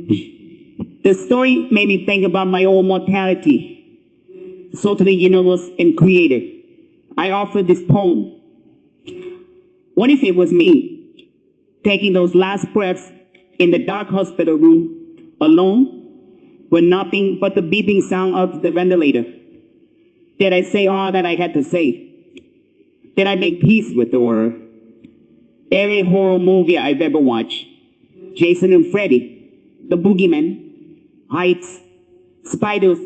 The story made me think about my own mortality, so to the universe and creator. I offer this poem. What if it was me, taking those last breaths in the dark hospital room, alone, with nothing but the beeping sound of the ventilator? Did I say all that I had to say? Did I make peace with the horror? Every horror movie I've ever watched, Jason and Freddy, the boogeyman, heights, spiders,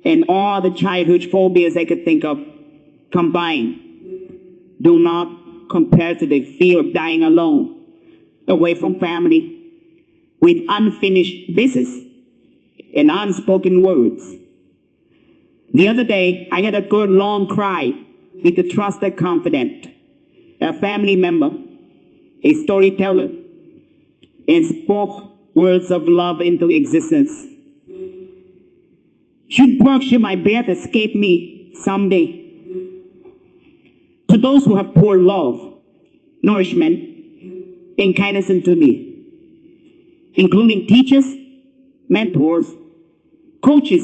and all the childhood phobias I could think of combined, do not compare to the fear of dying alone, away from family, with unfinished business and unspoken words. The other day, I had a good long cry with a trusted confidant, a family member, a storyteller, and spoke words of love into existence. Should my breath escape me someday? To those who have poured love, nourishment, and kindness into me, including teachers, mentors, coaches,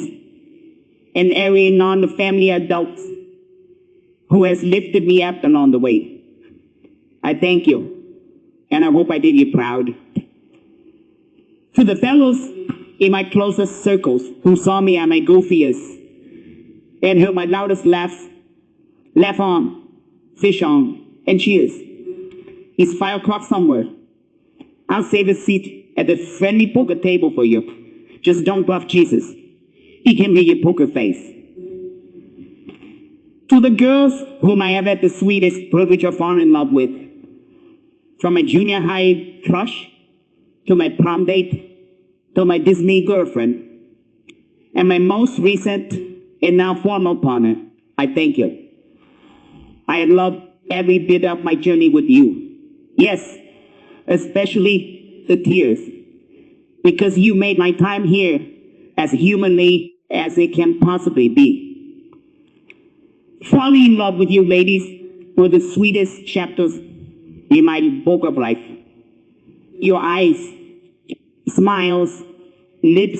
and every non-family adult who has lifted me up along the way. I thank you, and I hope I did you proud. To the fellows in my closest circles who saw me at my goofiest and heard my loudest laugh on, fish on, and cheers. It's 5 o'clock somewhere. I'll save a seat at the friendly poker table for you. Just don't bluff Jesus. He can make your poker face. To the girls whom I have had the sweetest privilege of falling in love with, from my junior high crush, to my prom date, to my Disney girlfriend, and my most recent and now formal partner, I thank you. I love every bit of my journey with you. Yes, especially the tears, because you made my time here as humanly as it can possibly be. Falling in love with you, ladies, were the sweetest chapters in my book of life. Your eyes, smiles, lips,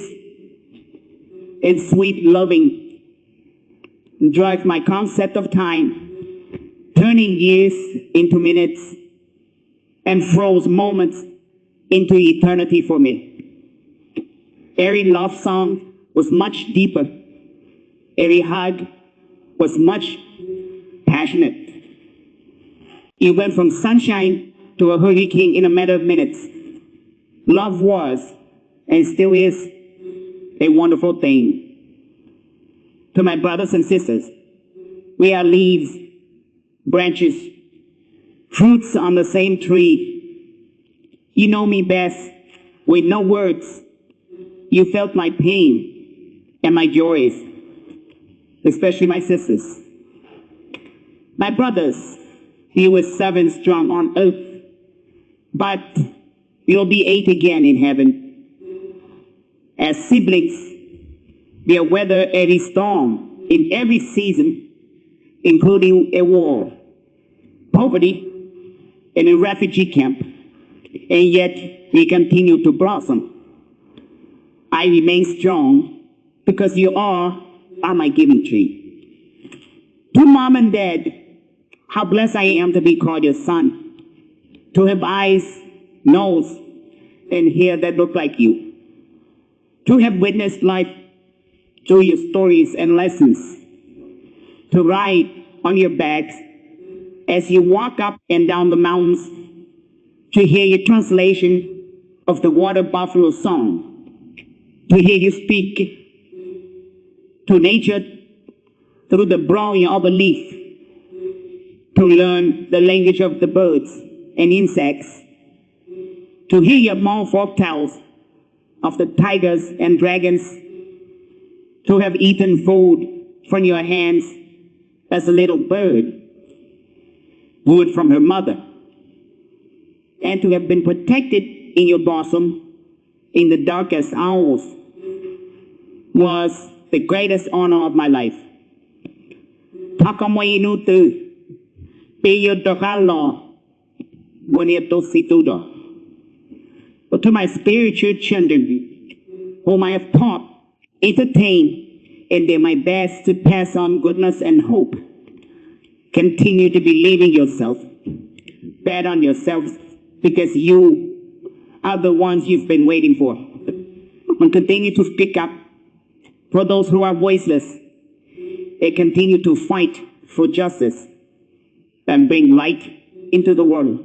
and sweet loving drive my concept of time, turning years into minutes and froze moments into eternity for me. Every love song was much deeper. Every hug was much passionate. You went from sunshine to a hurricane in a matter of minutes. Love was, and still is, a wonderful thing. To my brothers and sisters, we are leaves, branches, fruits on the same tree. You know me best with no words. You felt my pain and my joys, especially my sisters. My brothers, you were 7 strong on earth, but you'll be 8 again in heaven. As siblings, we have weathered every storm in every season, including a war, poverty, and a refugee camp, and yet we continue to blossom. I remain strong because you are my giving tree. To Mom and Dad, how blessed I am to be called your son, to have eyes, nose, and hair that look like you, to have witnessed life through your stories and lessons, to ride on your backs as you walk up and down the mountains, to hear your translation of the water buffalo song, to hear you speak to nature through the browning of a leaf, to learn the language of the birds and insects, to hear your mom folk tales of the tigers and dragons, to have eaten food from your hands as a little bird would from her mother, and to have been protected in your bosom in the darkest hours was the greatest honor of my life. Takamoinutu, Piyotokalo, Bonito Situdo. But to my spiritual children, whom I have taught, entertained, and did my best to pass on goodness and hope. Continue to believe in yourself. Bet on yourselves because you are the ones you've been waiting for. And continue to speak up for those who are voiceless. And continue to fight for justice and bring light into the world.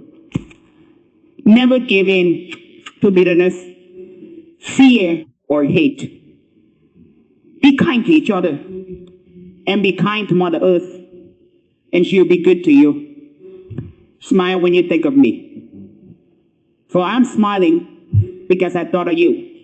Never give in to bitterness, fear, or hate. Be kind to each other and be kind to Mother Earth, and she'll be good to you. Smile when you think of me, for I'm smiling because I thought of you.